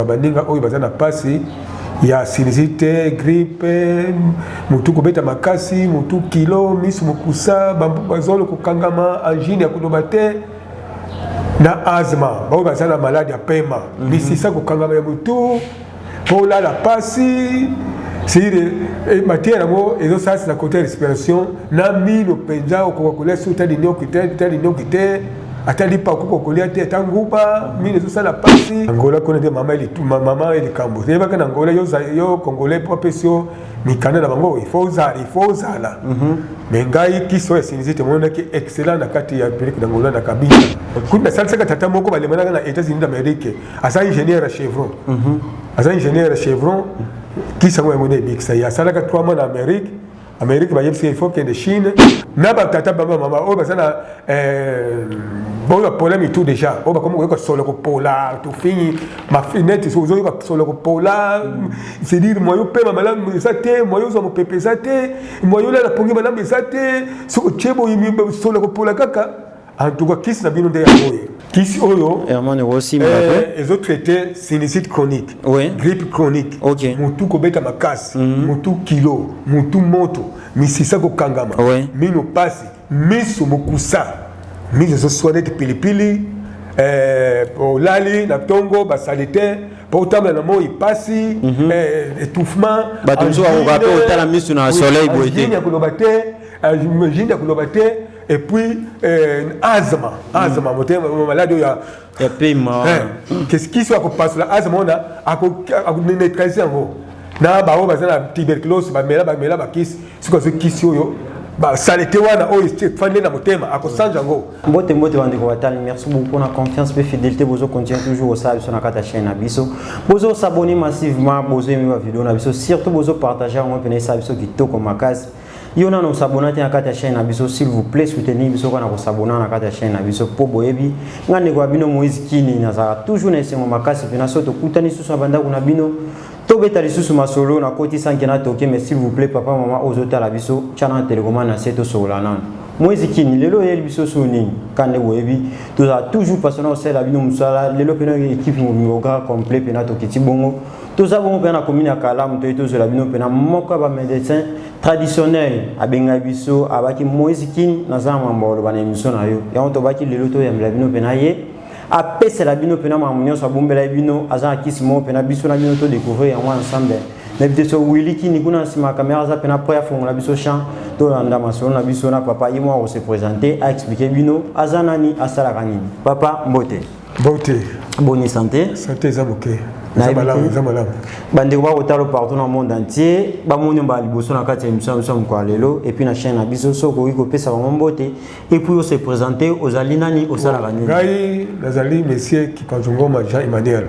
Baninga oyo bazana pasi ya sinusite, grippe, mutu kobeta makasi, mutu kilo, misu mukusa, bazolo kukangama, angine ya kulobate na asthma. Bao bazana malade ya pema. Misisa kukangama ya mutu, pola la pasi, c'est matière ngo ezo sasi na côté respiration na mino penja okokole su tadi nyokite atali pa kokolia te tanguba mine zo sala pasi Angola kone de mama ili kambo teba kana Angola yo congolais po pesio mikana na bango il faut zala mengai kiso esinizite mona ki excellent na kati ya peliki na Angola na kabisa kuna salsa tata moko balemana na États-Unis d'Amérique asa ingénieur à Chevron qui s'en va mener big ça y a ça là 3 mois en Amérique va y avoir il faut qu'il y ait de Chine na ba tata baba mama o bazana bon la problème tout déjà o ba comme ko solo ko pola tout fini ma finette so zo ko solo ko pola c'est dire moi yo pe mama la ça te moi yo so mo pepe ça te moi yo la pongi bana ça te so chebo yimi solo ko pola kaka en tout cas kiss na bino de yaoye kiss oyo hermane aussi les autres traités sinusite chronique grippe chronique mutu ko beta makasi mutu kilo mutu moto misisa ko kangama mino pasi misu mukusa miso so soinete pilipili olali na tongo basalite pour table na moi pasi étouffement batonzo wa rato tala misu na soleil boité jinja kulobate et puis asthma malade ya pema qu'est-ce qui soit qu'on passe là asthma on a neutraliser en gros na ba o bazana tuberculose ba mela ba kiss siko so kiss yo ba salete wana o fande na motema akosanja ngo mbote wande ko watali merci beaucoup pour la confiance et fidélité bozo continue toujours au service sur la chaîne na biso bozo s'abonner massivement bozo aimer ma vidéo na biso surtout bozo partager on peut ça biso kitoko makasi yona no s'abonner na kata chaîne na biso s'il vous plaît soutenir biso kana ko s'abonner na kata chaîne na biso po boyebi ngane ko bino Moïse Kini na za toujours na semo makasi pena soto kutani susu banda kuna bino tobeta lisusu masolo na koti sankena toke mais s'il vous plaît papa maman ozota la biso chana télécommande na seto solana Moïse Kini lelo yel biso soni kane boyebi toujours passionné au la bino musala lelo pena équipe mo complet pena tokiti bongo toza bongo pena commune akala mto etozo la bino pena moko ba médecin traditionnel abenga biso abaki Moïse Kini na zama mbolo bana émission na yo ya on baki lelo to ya bino pena ye apesa la bino pena mamunyo sa bombela bino aza kisimo pena biso na bino to découvrir en ensemble na biso Willy Kini kuna sima caméra za pena pour ya fongola biso champ to landa masolo na biso na papa yimo a se présenter a expliquer bino azanani asala kanini papa mbote bonne santé zamoke bande ko ba partout dans le monde entier ba moni ba liboso na kati émission nous kwa lelo et puis na chaîne na biso soko ko pesa ba mbote et puis on se présenter aux alinani au sala kanini ngai nazali monsieur Kipanzongoma Jean Emmanuel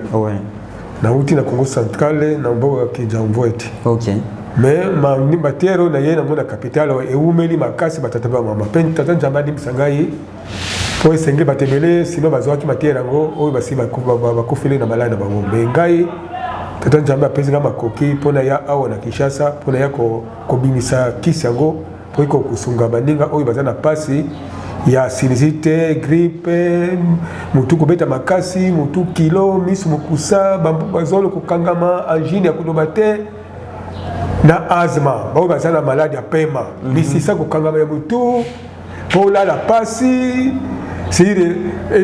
na uti na Congo central na mboka Kijamvoeti mais ma nimbatero na yena mona capitale e umeli makasi batataba mama pen tata njambadi msangai po esenge batebele sino bazwaki matière ngo oyo basiba bakufile na malade bango mengai tata njamba apezinga makoki pona ya awa na Kinshasa pona ya kobimisa kisi yango po iko kusunga baninga oyo bazana pasi ya sinusite grippe mutu kobeta makasi mutu kilo misu mukusa bazolo kukangama angine ya kulobate na asthma bao bazana malade ya pema misisa kukangama ya mutu pola la pasi c'est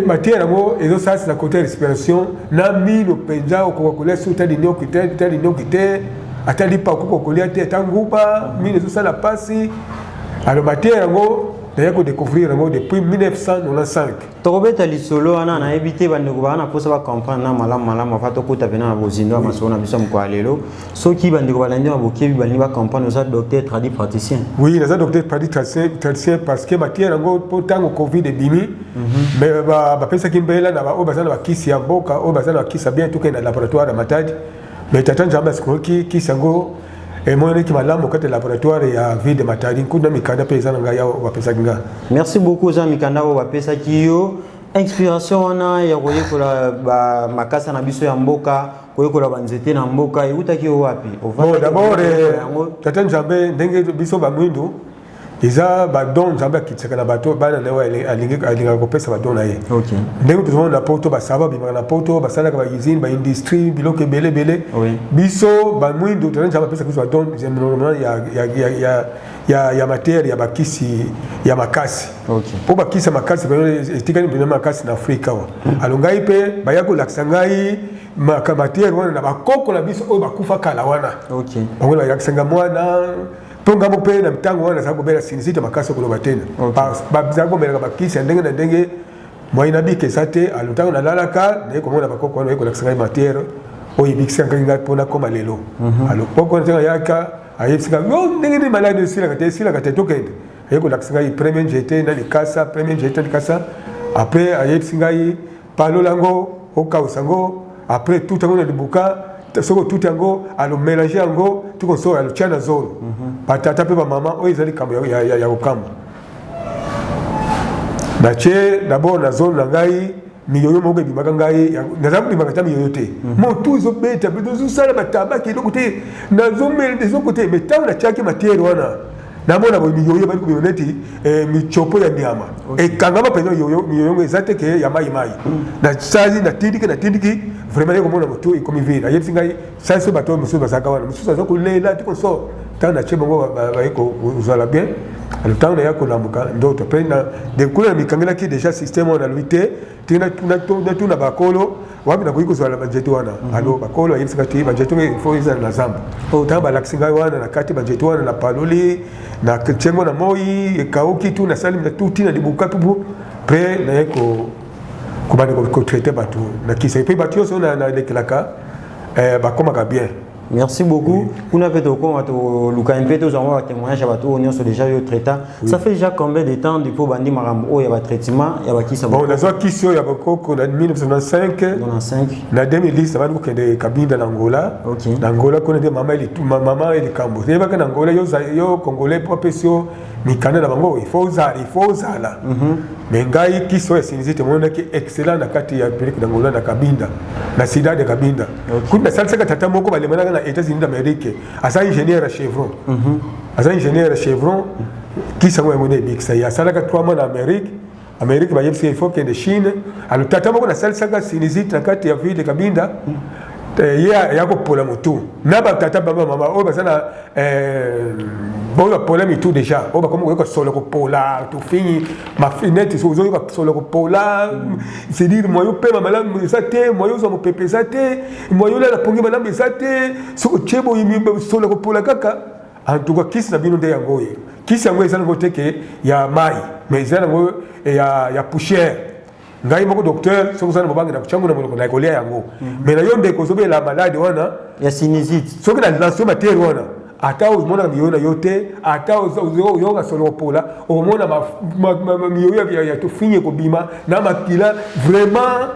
matière ngo ezo sasi na côté respiration na mino penja okokole su tadi nyokite atali pa kokolia te tanguba mino ezo sala pasi alors matière ngo d'ailleurs ko découvrir ngo depuis 1995 tokobeta lisolo ana na ebité bandeko bana posa ba comprendre na malamu fa tokota pena na bozindo amaso na biso mko alelo soki bandeko balandi ba bokebi bali ba comprendre za docteur tradi praticien oui les docteur tradi praticien parce que matière ngo potango covid bimi mais ba pesa kimbela na ba obazana ba kisi ya boka obazana ba kisa bien tout que na laboratoire de matadi mais tata njamba skoki kisango et moi qui malamu kati laboratoire ya vie de matadi kuna mikanda pesa nga ya wapesa kinga merci beaucoup za mikanda wapesa kiyo inspiration na ya koyekola ba makasa na biso ya mboka koyekola banzete na mboka utaki wapi bon d'abord tata njambe ndenge biso ba mwindu eza ba don nzambe akitsaka na bato bana na yo alinga kopesa ba don na ye ndenge tozomona na poto basaba bimaka na poto basalaka ba usine ba industrie biloko ebele biso bamwindo tozali nzambe apesa biso ba don ya matière ya bakisi ya makasi po bakisi ya makasi etikani mpena makasi na afrika wa alo ngai mpe baya kolakisa ngai matière wana na bakoko na biso oyo bakufa kala wana bango bayakisanga mwana tonga mpe na mtango wana za kobela sinisite makasi koloba tena bazaka komelaka bakisi ya ndenge na ndenge moyena bikesa te alontango nalalaka naye komona bakoko wana ekolakisa ngai matière oyo ebikisaka ngai mpona koma lelo alokoko ntenga yaka ayebisika yo ndenge nini malade esilaka te tokende ayekolakisa ngai premier njete na likasa premier njete na likasa après ayebisi ngai palola yango okausa yango après tout yango na libuka soko tout yango alo mélanger yango tukoso alo tia na zolo batata mpe bamama oyo ezali likambo ya kokamba natie d'abord na zolo na ngai miyoyo moko ebimaka ngai naza kobimaka ta miyoyo te motu ezobeta tozosala batabaki eloko te nazomela ezoko te me ntango natiaki matiere wana namona boye miyoyo bali kobima neti michopo ya nyama ekangama mpenza miyoyo eza te ke ya mayimayi nasali natindiki vraiment ekomona motu ekomi vile ayebisi ngai saliso bato mosusu bazalaka wana mosusu aza kolela tikoso ntango natie bango baye kozala bien ntango naya kolamuka ndoto mpe dekuna mikangelaki déjà système wana alobi te natuna bakolo wapi nakoki kozwala banzete wana alo bakolo ayebisika te banzete ifo ezala na zamba ntango balakisi ngai wana na kati banzete wana na paloli na tiengo na moi ekauki tu nasali na tuti na libuka tubu mpe naye kobanda kotraite bato na kisa epe bato nyonso nalekelaka bakomaka bien. Merci beaucoup. Vous n'avez pas de Luka MP, tous envoie un témoignage à bateau, on est déjà eu traitant. Ça fait déjà combien de temps depuis Bandi Marambo, il y a un traitement, il y a qui ça? Bon, on a qui il y a beaucoup en 1995. 95. En 2010, ça va nous créer des cabines dans l'Angola. OK. L'Angola connaît des mamans et tout, maman et les Cambo. C'est pas que l'Angola, yo Congolais pas pesio, ni Canada bango, il faut ça là. Mais ngai qui soit sinisite mona qui excellent na kati ya pelike d'Angola na Kabinda, na sida de Kabinda. Kuna salsa tata moko balemana na États-Unis d'Amérique, asa ingénieur à Chevron. Asa ingénieur à Chevron qui s'en va mener big ça ya salaka 3 mois en Amérique. Amérique ba yebsi il faut que de Chine, alors tata moko na salsa ka sinisite na kati ya ville de Kabinda. Ya ko pola motu. Na ba tata baba mama o ba sana bon la problème tout déjà on va comme ko solo ko pola to fini ma finette so zo ko solo ko pola c'est dire moi yo pe mama ça te moi yo so mo pepe ça te moi yo la pongi bana ça te so ko chebo yimi solo ko pola kaka en tout cas kisi na bino de yango ye kisi yango ezana ko teke ya mai mais ezana ngo ya poussière ngai moko docteur so kozana bobangi na kuchangu na moloko na kolia yango mais na yo ndeko so be la malade wana ya sinusite so que la lancer matière wana ata omona miyoyo yo te ata oyoka solo pola omona miyoyo ya to finye ko bima na makila vraiment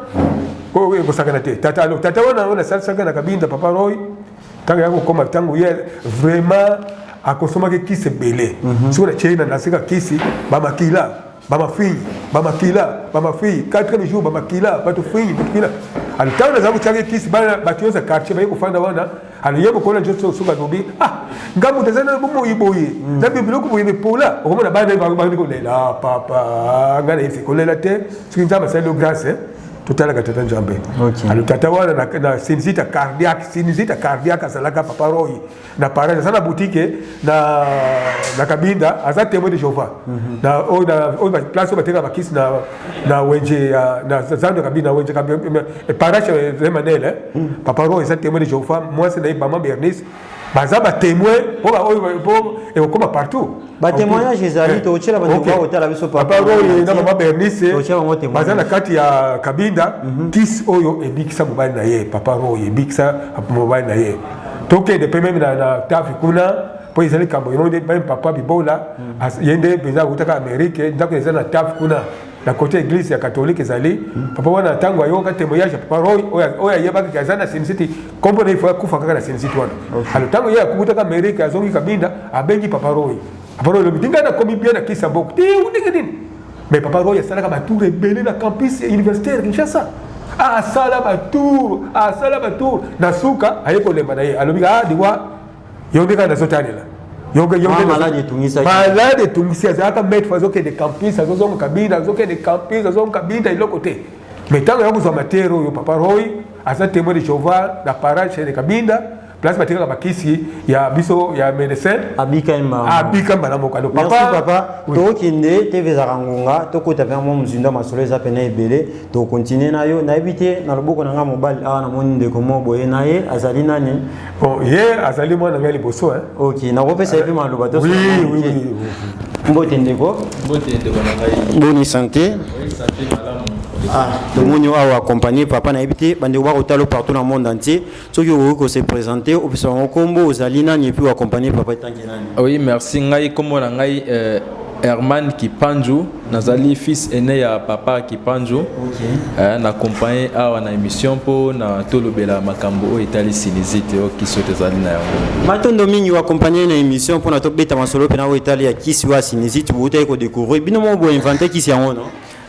ko sakana te tata wana salsaka na Kabinda Papa Roy tanga yako koma tango ye vraiment akosoma ke kisi belé so na chena na sika kisi ba makila ba mafi 4 jours ba makila ba to finye makila alitawa na zamu chage kisi ba batioza quartier ba kufanda wana aliyebo kona joto suka dobi ngamu tazana bomo iboye na bibilo ko boye pola okomona bana ba ko lela papa ngana ifi ko lela te sukinza masalo grâce totala ka tata njambe alutata wana na sinusite cardiaque asalaka Papa Roy na parage sana boutique na Kabinda aza témoin de Jéhovah na o place bateka bakisi na wenje na zando Kabinda wenje parage Zemanel Papa Roy aza témoin de Jéhovah moi c'est na maman Bernice baza ba témoin et comme partout ba témoignage ezali to chela bantu ba hôtel abiso Papa Roy na maman Bernice baza na kati ya Kabinda kis oyo ebikisa mobali na ye Papa Roy ebikisa mobali na ye toke de même na tafi kuna po ezali kambo yo de papa bibola yende beza kutaka Amerique ndako ezali na tafi kuna na côté église ya catholique ezali papa wana tango ayoka témoignage Papa Roy oya yeba ka zana sinisiti kombo na ifo kufa kaka na sinisiti wana alo tango ya kutaka Amerique azongi Kabinda abengi Papa Roy le bitinga na komi bien na kisa bok ti udingedin mais Papa Roy asala ka tour rebelle na campus universitaire Kinshasa asala ba tour na suka ayeko lemba na ye alobi diwa yondeka na zotanela malade etungisi azalaka maître azokende campus azozonga kabinda il est côté mais tant ya kozwa matero oyo papa Roy aza témoin de Jéhovah na parage chez kabinda place batika bakisi ya biso ya médecin abika mbala moko donc papa to kinde TV za rangunga to kota pe mo muzinda masolo za pena ebele to continuer nayo na ebite na loboko na nga mobile awa na moni ndeko mo boye naye azali nani bon ye azali mwana ngali boso OK na kopesa epe maloba to oui mbote ndeko na ngai bonne santé oui santé malamu le monde a accompagné papa na habité bande wa otalo partout dans le monde entier ceux qui ont se présenter au son combo aux alina ni puis accompagner papa tanginani. Oui, merci ngai comme on ngai Herman Kipanju nazali fils aîné ya papa Kipanju. OK. Na accompagné à na émission pour na tolobela makambo o Italie sinizite o kisote zali na yango. Matondo mingi wa accompagner na émission pour na to beta masolo pe na o Italie ya kiswa sinizite vous avez découvrir bino mo bo inventer kisi yango non.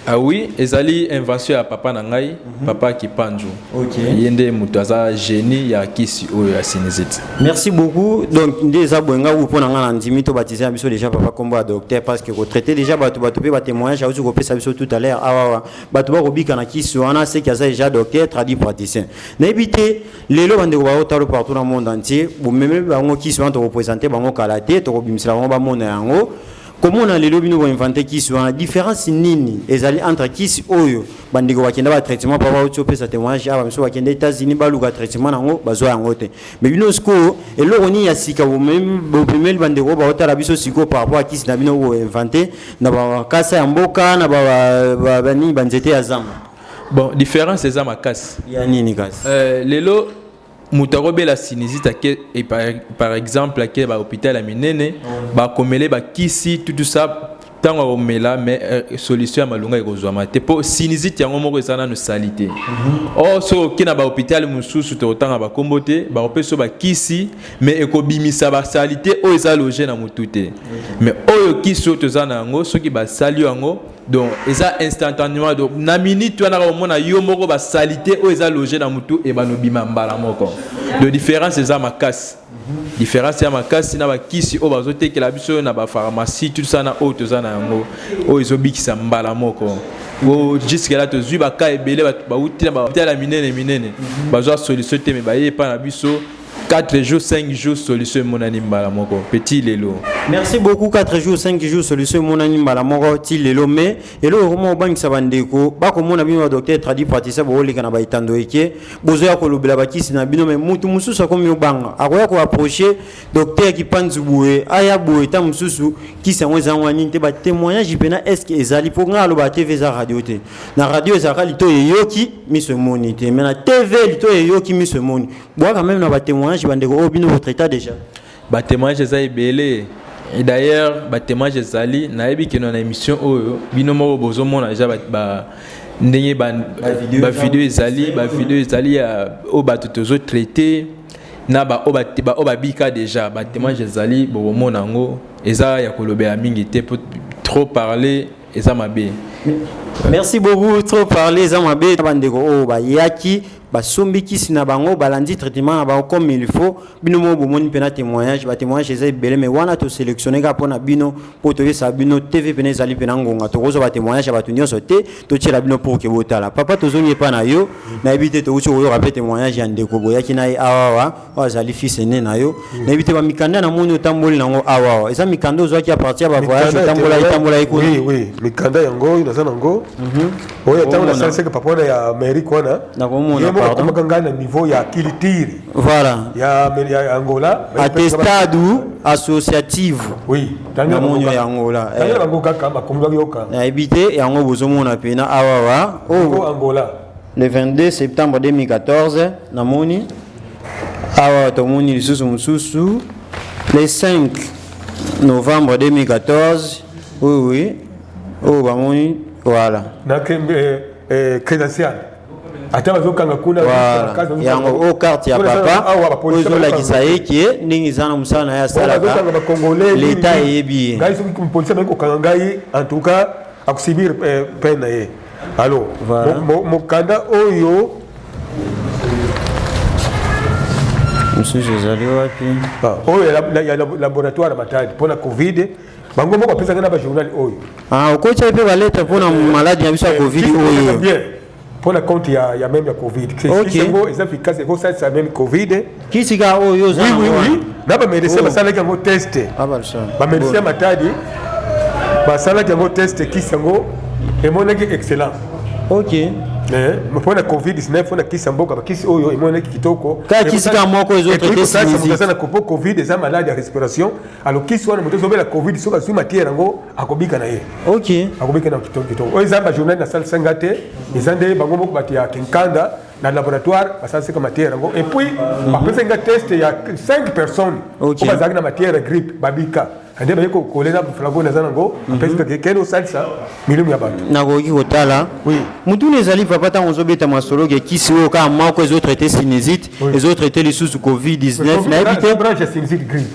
Ah oui, ezali invention ya papa na ngai, papa Kipanju. OK. Yende mutaza génie ya kisi o ya sinizite. Merci beaucoup. Donc déjà boenga ou pona ngana ndimi to baptiser biso déjà papa kombo a docteur parce que retraité déjà bato pe ba témoignage auzu ko pesa biso tout à l'heure awa bato ba robika na kisi wana c'est qu'il y a déjà docteur traduit praticien. Na éviter lelo bande ko ba otalo partout dans le monde entier, bo même bango kisi wana to représenter bango kalaté to bimisala bango ba mona yango. Comment on a les lobbies nous inventé qui sont la différence nini ezali entre kisi oyo bandiko bakenda ba traitement papa otsope sa témoignage aba miso bakenda États-Unis ba luka traitement nango bazo yango te mais bino sko eloko ya sika bo même bo premier bandiko ba otala biso siko par rapport à kisi na bino o inventé na ba kasa ya mboka na ba bani banzete ya zamba. Bon, différence c'est ça ma casse. Ya nini casse? Lelo mutarobe la sinusite et par exemple à ba hôpital à Minene ba komele ba kisi tout ça tant on mela mais solution à malunga ekozwama te po sinusite yango moko ezana no salité oh so kina ba hôpital mususu to tanga ba kombote ba opeso ba kisi mais ekobimisa ba salité o eza logé na mutute mais oyo kisi to zana yango soki ba sali yango donc eza instantanément donc na minute wana ko mona yo moko ba salité o eza logé na mutu e ba no bima mbala moko de différence eza makasi différence ya makasi na ba kisi o bazotekela biso na ba pharmacie tout ça na o to zana yango o ezobikisa mbala moko o jusque là to zui ba ka ebele ba uti na ba hôpital minene bazo solution te me ba yepa na biso 4 jours, 5 jours, solution mon animal à mon petit Lelo. Merci beaucoup, 4 jours, 5 jours, solution mon animal à mon petit Lelo. Mais, et là, au banque Savandeko, bah, comme on a vu le docteur traduit praticien, bon, les canabas itando eke, besoin que le blabaki, c'est un bino, mais moutou moussou, ça comme yo bang. Après, qu'on approcher, docteur qui pense boué, aya boué, tam moussou, qui s'en va en ligne, bah, témoignage, pena, est-ce que les alliés pour nga, le bâté, fait sa radio, na radio, ça a lito et yoki, mis ce monite, mais la TV, lito et yoki, mis ce mon. Bon, quand même, on va témoigner. Votre état déjà. Témoignage est belé. Et d'ailleurs, témoignage est ali. Naebi que dans l'émission bino mo bozo mon déjà ndenge vidéo ezali o batutozo traité na ba bika déjà témoignage ezali bo monango eza ya kolobela mingi te trop parler eza mabe. Merci beaucoup, trop parler eza mabe bandeko o ba yaki basombi kisi na bango balandi traitement na bango comme il faut bino mo bomoni pena témoignage ba témoignage eza belé mais wana to sélectionner ka pona bino pour to yesa bino TV pena ezali pena ngonga to kozo ba témoignage ba tunyo sote to tshela bino pour que botala papa to zongi pa na yo na ebité to ucho yo rapé témoignage ya ndeko boyaki na awawa azali fils né na yo na ebité ba mikanda na moni otamboli nango awawa eza mikanda ozwaki a partir ba voyage tambola iko oui mikanda yango ina nango oya tambola ça que papa ya Amérique wana na komona comme quand niveau ya kilitiri voilà ya Angola attestat associative oui na monyo ya Angola bango kaka bakomba yoka na habité yango bozomona pena awawa au Angola le 22 septembre 2014 na moni awa to moni lisusu mususu le 5 novembre 2014 oui oh ba moni voilà na crédential ata bazokanga kuna yango o carte ya papa ozola kisaiki ningi zana musana ya salaka l'état eyebi ngai soki kumpolisi bako kanga ngai en tout cas akusibir peine ye allo mokanda oyo monsieur Jezali wapi oyo ya laboratoire matadi pour la covid bango moko pesa na ba journal oyo okocha ipe ba lettre pour na maladie ya biso ya covid oyo bien pour la compte ya même ya covid c'est ngo efficace ko ça même covid kisika oyo za oui na ba médecin ba sala kango test ba médecin matadi ba sala kango test kisango emonaki excellent pour la covid-19 pour la kisamboka ba kisi oyo emonaki kitoko ka kisika moko ezo traiter ça na kopo covid eza maladie à respiration alors kisi wana moto zobela covid soka su matière ngo akobika na ye akobika na kitoko oyo eza ba journal na salle sangate ezande bango moko batia kinkanda dans le laboratoire ça c'est comme matière et puis après un test il y a 5 personnes qui ont la matière grippe babika ande ba yeko kolena flago na zanango parce que keno salsa milimu ya bantu na ko ki kotala mutu nezali papa ta ozobeta masolo ke kisi o ka mako les autres étaient sinusite les autres étaient les sous covid-19 na éviter branche sinusite grippe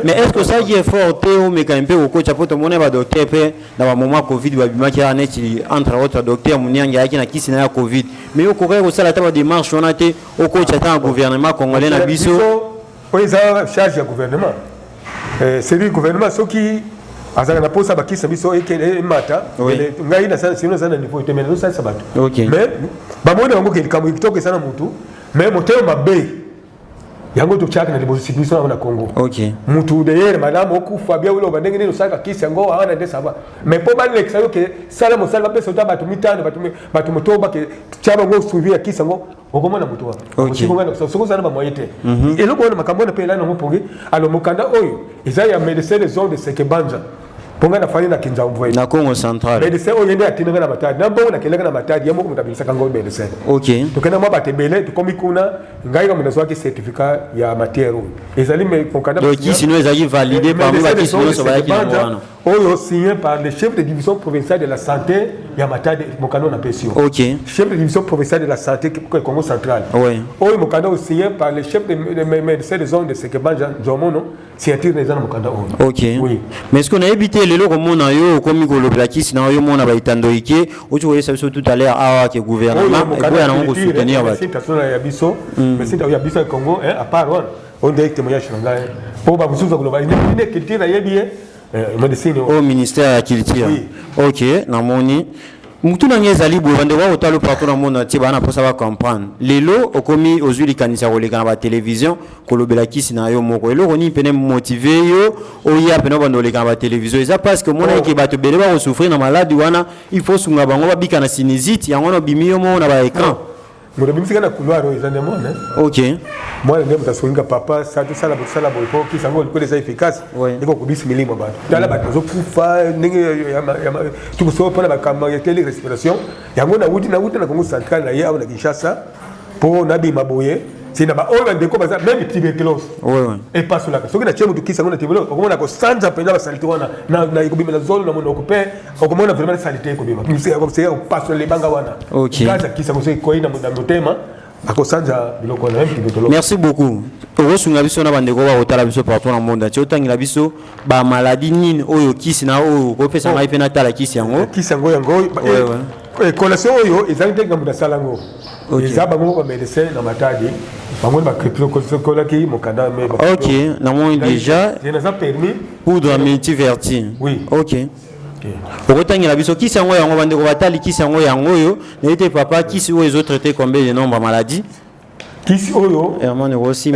mais est-ce que ça qui est fort au mécanisme au coach apoto mona ba docteur pe na ba moment covid ba bimaki aneti entre autres docteur munianga yaki na kisi na covid mais au correct au sala ta ba démarche on a été au coach ata gouvernement congolais na biso o eza charge ya gouvernement c'est le gouvernement ce qui azaka na posa bakisa biso ekele mata ngai na sana sino sana niveau temena ça sabato mais ba mona ngo ke likambo kitoko sana mutu mais moteo mabe yango to chaka na libozo sibiso na Congo mutu derrière madame okufa bia ulo bandenge nino saka kisa ngo ana de saba mais po ba leksa yo ke sala mo sala pesa ta batu mitano batu motoba ke chaba ngo suivia kisa ngo okomona mutu wa sikongana soko sana ba moyete eloko na makambo na pela na ngoponge alo mukanda oyo eza ya médecin des zones de Sekebanja ponga na fali na Kinzamvwe na Congo central médecin oyo ndé atinanga na matadi na bongo na kelanga na matadi yamo kumutabilisa kango médecin tokena mwa batebele tokomi kuna ngai ka munazo ki certificat ya matière ezali me konkanda donc qui sinon ezali validé par nous qui sinon ça va ki na oyo signé par le chef de division provinciale de la santé ya matadi mokano na pesio chef de division provinciale de la santé Congo central oyo mokano signé par le chef de médecin de zone de Sekebanja Jomono signature na ezana mokanda oyo mais est-ce qu'on a évité lelo komona yo komi kolobela kisi na yo mona ba itandoike ocho koyesa biso tout à l'heure awa ke gouvernement et puis ana ngo soutenir ba situation ya biso mais c'est ya biso Congo à part on direct témoignage na ngai po ba busuza koloba ni culture yebi médecine au ministère ya culture na moni mutu na ngezali bo bande wa otalo partout na monde ati bana posa ba comprendre lelo okomi ozuli kanisa koleka na ba télévision kolobela kisi na yo moko eloko ni pene motiver yo oya pene bando leka na ba télévision eza parce que mona ki bato bele ba souffrir na maladie wana il faut sunga bango ba bika na sinusite yango no bimio mo na ba écran Mwana bimsika na couloir ezande mona mwana ndemo tasunga papa ça tout ça la boipo qui sango ko les efficace iko kubisi milimo ba tala ba zo kufa ningi ya tu so pona ba kama ya tele respiration yango na wuti na Congo central na ya na Kinshasa po na bi maboye sina ba oyo ndeko baza même tuberculose et pas sur la so na chemu tukisa ngona tuberculose okomona ko sanza penda ba salite wana na ikubima na zolo na mono okupe okomona vraiment salite ikubima kimsika ko seka pas sur les banga wana kaza kisa ko ko ina motema akosanja biloko na même tuberculose. Merci beaucoup osunga biso na bandeko ba otala biso partout na monde ati otangila biso ba maladie nini oyo kisi na oyo ko pesa ngai pe na tala kisi yango collation oyo ezali ngambo na salango eza bango ba médecin na matadi bango ba cryptocola ki mokanda me na moi déjà je n'ai pas permis poudre multiverti okotangela biso kisi yango yango bandeko batali kisi yango yango oyo na ete papa kisi oyo ezo traiter combien de nombre maladie kisi oyo Herman Rossi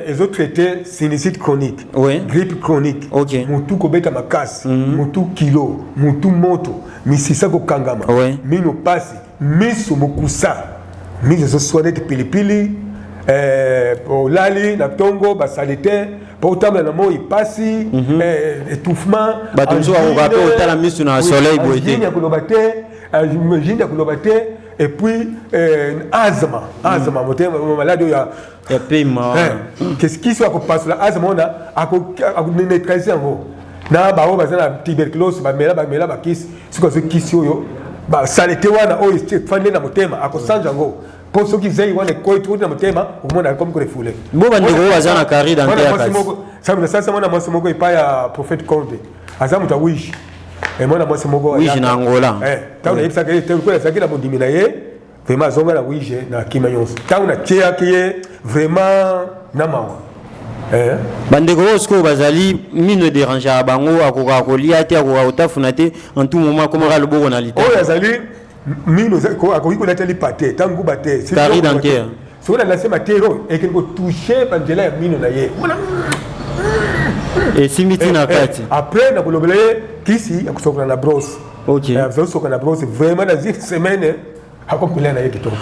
ezo traiter sinusite chronique grippe chronique mutu kobeta makasi mutu kilo mutu moto misisa kokangama mino pasi miso mokusa miso zo soinete pilipili olali na tongo basalite po tamba na moi pasi étouffement batonzo akokape otala miso na soleil boete jinja kulobate et puis asthme motema maladie ya pema qu'est-ce qui soit passe la asthme on a neutraliser yango na ba o bazana tuberculose ba mela ba kisi siko zo kisi oyo ba salite wana oyo fande na motema akosanja ngo pour ceux qui zai wana ko tout na motema omona comme ko refoule bo bandeko bazana kari dans terre ça mona mwasi moko ipa ya prophète Conde azamu ta wish et mona mwasi moko wish na Angola tauna yipsa ke te ko sa kila bondimina ye vraiment zonga na wish na kimanyos tauna tia ke vraiment na mawa bandeko osko bazali mino déranger à bango akoka kolia te akoka otafuna te en tout moment comme ra loboko na lita oyo azali mino akoki kolateli pate tangu bate cari dentaire soki na lase matero ekeni kotouche banzela ya mino na ye esimbi ntina kati après nakolobela ye kisi akosokola na brosse azosokola na brosse vraiment na semaine.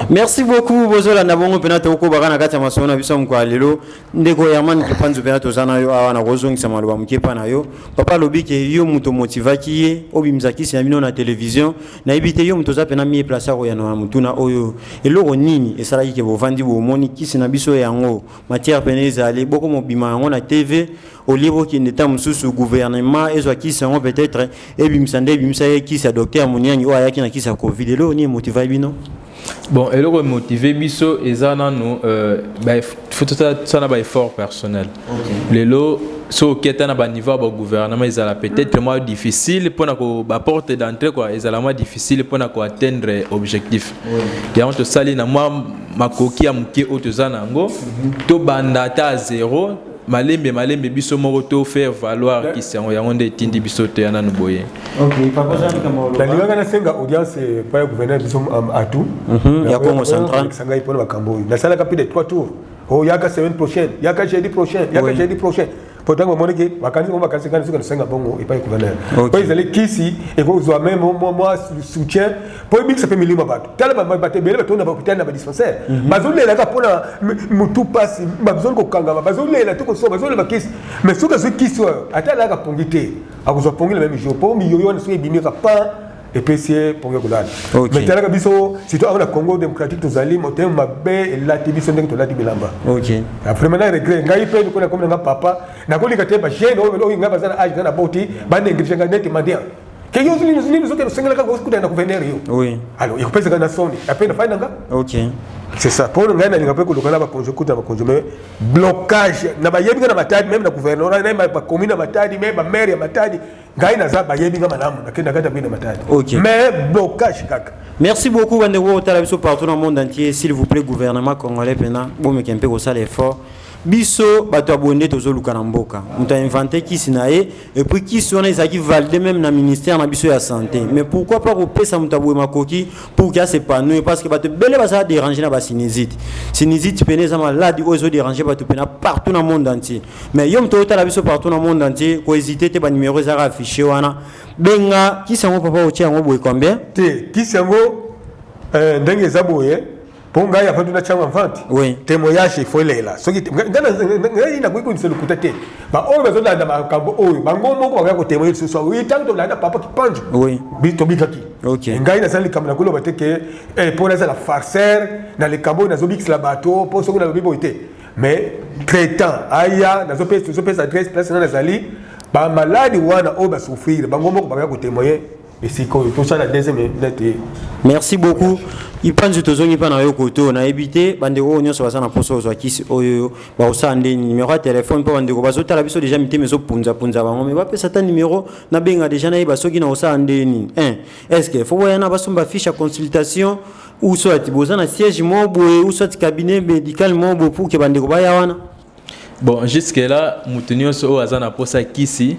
Merci beaucoup bozola na bongo pena to ko bakana kati ya masomo na biso mko alelo ndeko ya mani ke panzu pena to zana yo awa na kozongisa maloba mukepa na yo papa lobike yo muto motivaki ye obimzaki si na bino na télévision na ibite yo muto za pena mi place ko ya na mutuna oyo eloko nini esala ke bovandi bo moni kisi na biso yango matière peneza ale boko mobima yango na TV au livre qui n'était mususu gouvernement ezwa kisi yango peut-être ebimsande bimsa ye kisi ya docteur Munyangi o ayaki na kisi ya Covid elo ni motivé bino. Bon, et le motivé biso ezana nous faut tout ça na ba effort personnel. Les lots so keta na ba niveau ba gouvernement ezala peut-être moins difficile pour na ko ba porte d'entrée quoi ezala moins difficile pour na ko atteindre objectif. Ya on to sali na moi makoki ya muke otozana ngo to bandata à zéro malembe biso moko to faire valoir qui c'est on de tindi biso te ana boye. OK, papa Jean Kamolo. La liga na senga audience pas gouverneur biso à tout. Ya Congo central. Sanga ipona bakambo. Na sala kapide 3 tours. Oh yaka semaine prochaine, yaka jeudi prochain, yaka jeudi prochain. Pourtant on monike vacances on vacances quand nous senga bongo et pas gouverneur. Pour ils aller kisi et ko zo même moi soutien pour mix ça fait milima bato. Tala ba baté bele bato na hôpital na dispensaire. Bazole la ka pona mutu pass bazole ko kanga bazole la to ko so bazole ba kisi. Mais suka zo kisi ata la ka pongité. Akozo pongi le même jour pour mi yoyo na so ebimika pas et puis c'est pour Golad. Mais tala ka biso surtout au Congo démocratique to zali motem mabe la tibiso ndenge to la tibilamba. OK. Après maintenant regret ngai pe ko na comme na papa na ko lika te ba jeune o ngaba zana age na boti ba négligé nga net mandia. Que yo zili zo ke sengela ka ko skuta na gouverneur yo. Oui. Alors il pèse na soni après na faina nga. OK. C'est ça. Pour nous gagner, on peut que le blocage. Na ba yebi na matadi même na gouverneur na ba commune na matadi même ba maire ya matadi. Ngai na za ba yebi na malamu na kenda kata bina matadi. OK. Mais blocage kaka. Merci beaucoup Bandego Talabiso partout dans le monde entier. S'il vous plaît gouvernement congolais pena bon me kempe ko sala effort. Biso bato abonde tozo luka na mboka. Muta inventé qui sinae et puis qui sont les qui validé même na ministère na biso ya santé. Mais pourquoi pas repesa muta boye makoki pour qu'il s'épanouisse parce que bato bele ba ça déranger na ba sinusite. Sinusite pene za malade ozo déranger bato pena partout dans le monde entier. Mais yom to Talabiso partout dans le monde entier ko hésiter te ba numéro za affiché wana. Benga qui sango papa otia ngo boye combien? Te qui sango ndenge za boye ponga ya fatu na chama vente. Oui. Témoignage il faut lela. So ngana ina kuiko niselo kutete. Ba o bezo na ba kambo o bango moko ba ko témoigner ce soir. Oui tant que la papa qui pange. Oui. Bito bitaki. OK. Ngai na sali kamna kulo bateke pour la farceur na le kambo na zobix la bateau pour so na bibo ite. Mais traitant aya na zo adresse place na sali ba maladi wana o ba souffrir bango moko ba ko témoigner. Et c'est tout ça la deuxième minute. Merci beaucoup. Il pense que tozongi pa na yo koto na ebité bandeko nyonso basana poso zo kisi oyo ba osande numéro de téléphone pour bandeko bazota la biso déjà mité meso punza bango mais ba pesa ta numéro na benga déjà na ba soki na osande ni est-ce que faut voyana basomba fiche à consultation ou soit bozana siège mobo ou soit cabinet médical mobo pour que bandeko ba yawana. Bon, jusque là, Moutonio so azana posa kisi.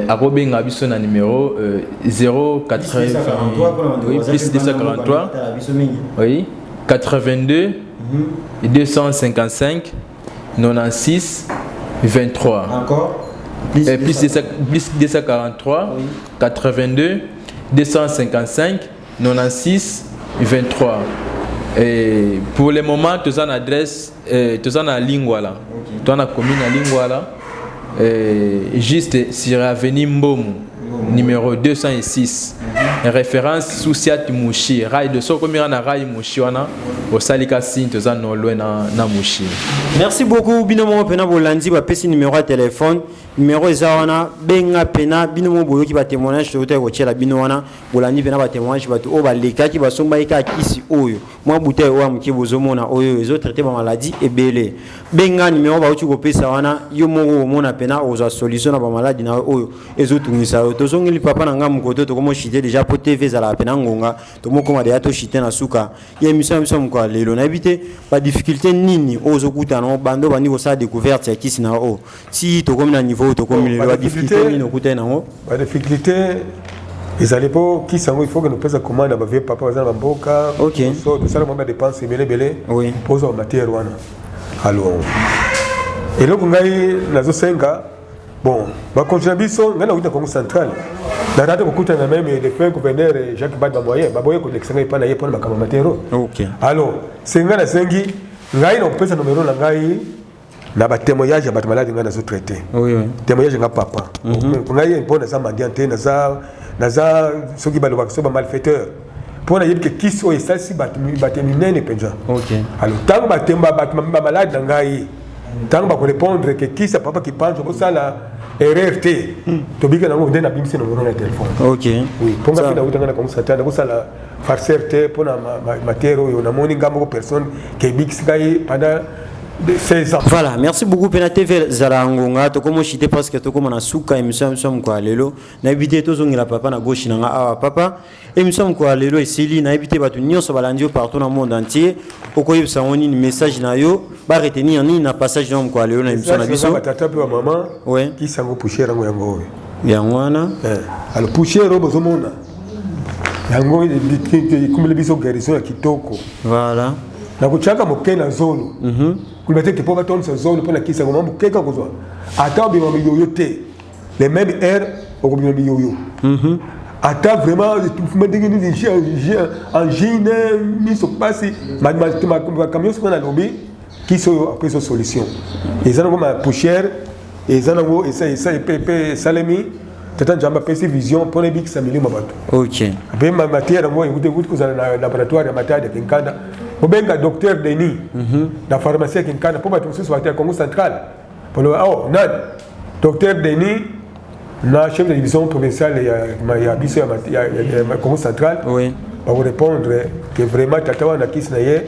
Akobenga biso na numéro 080 oui, plus 243. Oui, 82 255 96 23. Encore plus 243 oui. 82 255 96 23. Et pour le moment, tu as une adresse, tu as une ligne là. Tu as une commune à Lingwala, juste sur l'avenue Mbomu, numéro 206. Référence Souciat Mouchi. Rail de so comme na rail Mouchi wana au salika sin tu as no loin na Mouchi. Merci beaucoup binomo pena bolandi ba pesi numéro de téléphone numéro ezawana benga pena bino mo boyo ki ba témoignage to te ko tshela bino wana bolandi pena ba témoignage ba to o ba leka ki ba somba ika kisi oyo moi bouteille o amki bozomona oyo ezo traiter ba maladie ebele benga numéro ba uti ko pesa wana yo mo mona pena ozo solution na ba maladie na oyo ezo tungisa to zongeli papa na ngam koto to komo chiter déjà po TV za la pena ngonga to mo koma de ato chiter na suka ye mission mko lelo na bité ba difficulté nini ozo kuta no bando bandi ko sa découverte ya kisi na o si to comme na niveau to comme la difficulté ni no kuta na o ba difficulté ils allaient pas qui sango il faut que nous pèse commande ba vieux papa za mboka so to sala mamba dépense belé oui pose en matière wana alors et là ngai nazo senga bon ba continuer biso ngana kuta Congo central na rata kukuta na même le fait gouverneur Jacques Bad Baboye ko l'exanga ipana ye pona makama matero OK alors senga na sengi ngai na pesa numéro na ngai na ba témoignage ba malade ngana zo traiter oui témoignage nga papa ngai mpona za mandiante na za soki ba loba so ba malfaiteur pona yebike kiso esasi ba minene penja OK alors tango ba temba ba malade ngai tango ba ko répondre que kisa papa qui pense ko sala RRT to bika nango ndena bimisi no numéro na téléphone OK oui ponga pina utanga comme ça tanda ko sala farcerte pona matero yo na moni ngambo personne ke biksi kai pendant 16 ans. Voilà, merci beaucoup Pena TV Zarangonga to komo chité parce que to komo na suka émission kwa lelo na éviter to zongela papa na gauche na awa papa émission kwa lelo esili na éviter batu nyonso balandio partout dans le monde entier okoyeba sangoni ni message na yo ba retenir ni na passage na kwa lelo na émission na biso tata pe maman ouais qui sango pusher ngo yango yangwana alors pusher robo zomona yango kumele biso garison ya kitoko voilà na kuchaka mokena zolo kulibate ke poba tonsa zolo pona kisa ngoma mukeka kozwa ata bima yoyo te les mêmes airs au bima yoyo ata vraiment tout ndenge ni engine ni so pasi ma camion so na lobby kiso après so solution ezana ngoma poussière ezana ngo esa pepe salemi tata njamba pesi vision pona bik samili mabato OK be ma matière ngo écoute kozala na laboratoire ya matade kinkanda obenga docteur Denis na pharmacie kinkana pour battre sur la Congo central pour nan docteur Denis na chef de division provinciale ya biso ya Congo central oui pour répondre que vraiment tatawa na kisi na ye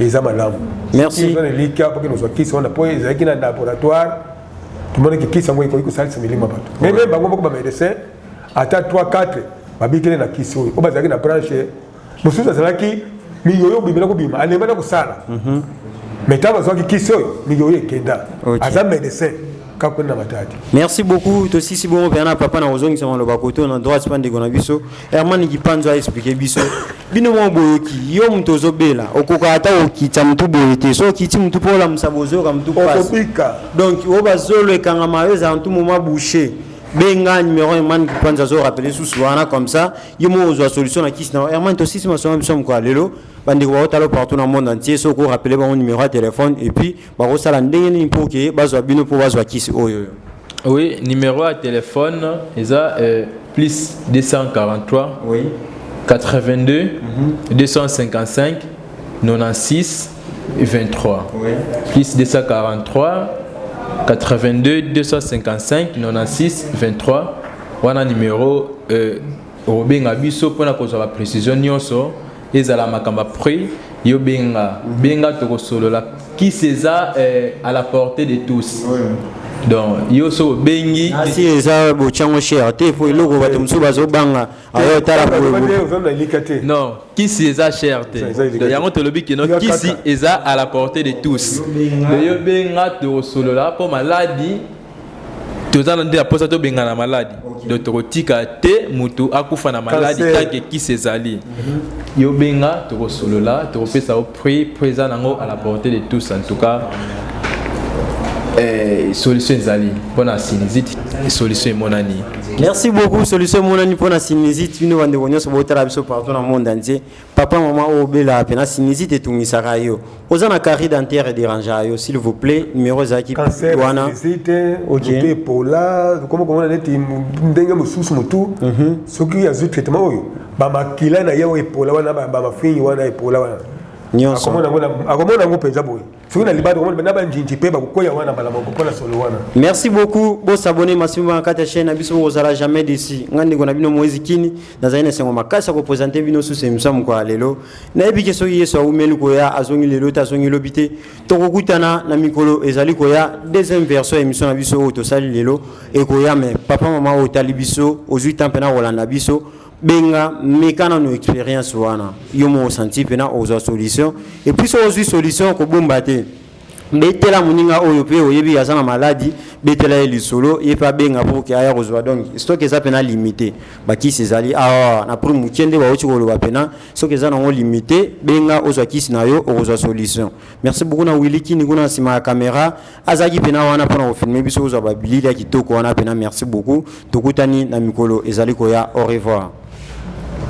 eza malamu merci on est lika pour que nous soit kisi on a pour ezaki na laboratoire tout le monde qui kisi ngo iko salisa milima bato même bango ba médecin ata 3 4 babikele na kisi o bazaki na branche musuza zalaki miyoyo bibela ko bima alemba na kusala metaba zwa kiso miyoyo kenda aza médecin kakuna matadi merci beaucoup to sisi bon pena papa na ozongi sama lo bakoto na droit spande gona biso herman kipanzo a expliquer biso bino mo boyoki yo mtu ozobela okoka ata okita mtu boyete so kiti mtu pola msabozo ka mtu passe donc o bazolo ekanga mayo za mtu moma boucher benga numéro Herman Kipanza zo rappeler sous souvent comme ça yemo ozo solution na kisi na Herman to sisi maso mso mko lelo bandi ko talo partout dans le monde entier so ko rappeler ba numéro de téléphone et puis ba ko sala ndenge ni pour que bazo bino pour bazo kisi oyo oui numéro de téléphone eza plus 243 oui 82 255 96 23 oui plus 243 82 255 96 23 wana numéro obenga biso pona kozwa précision nyonso ezala makamba prix yo benga to solola qui cesa à la portée de tous donc yo so bengi asi eza bo chango cher te po iloko bato mso bazo banga ayo tala po non qui cesa cher te yango to lobi que non qui si eza à la portée de tous yo benga to solola po maladie tozana nde aposa to benga na maladie donc to tika te mutu akufa na maladie take qui cesali yo benga to solola to pesa au prix présent nango à la portée de tous en tout cas solution zali pour la sinusite solution monani merci beaucoup solution monani pour la sinusite bino bande bonyo so botala biso partout dans le monde entier papa maman obela pena sinusite etungisaka yo ozana carie dentaire dérangeant yo s'il vous plaît numéro zaki wana sinusite OK pola comment on a dit ndenge mususu mutu soki ya zu traitement oyo ba makila na yo epola wana ba mafinyi wana epola wana nyonso akomona ngo penza boy soki na libado komona na banjinji pe bakokoya wana bala bakopona solo wana. Merci beaucoup bo s'abonner massivement à la chaîne biso ozala jamais d'ici ngandi ko na bino Moïse Kini na zaina sengo makasa ko présenter bino sous émission ko lelo na ebi keso yeso umeli ko ya azongi lelo ta azongi lobité to kokutana na mikolo ezali ko ya deuxième version émission na biso to sali lelo e ko ya mais papa maman o tali biso ozui tampena rolanda biso benga mekana no expérience wana yo mo senti pena ozo solution et puis so ozo solution ko bombate betela muninga oyo pe oyebi azana maladie betela eli solo ye pa benga pour que aya rozwa donc stock eza pena limité baki sezali na pour mukende ba oti koloba pena stock eza na limité benga ozwa kisi na yo ozwa solution. Merci beaucoup na Willy Kini kuna sima ya caméra azaki pena wana pona filmer biso ozwa babilia kitoko wana pena. Merci beaucoup tokutani na mikolo ezali ko ya au revoir.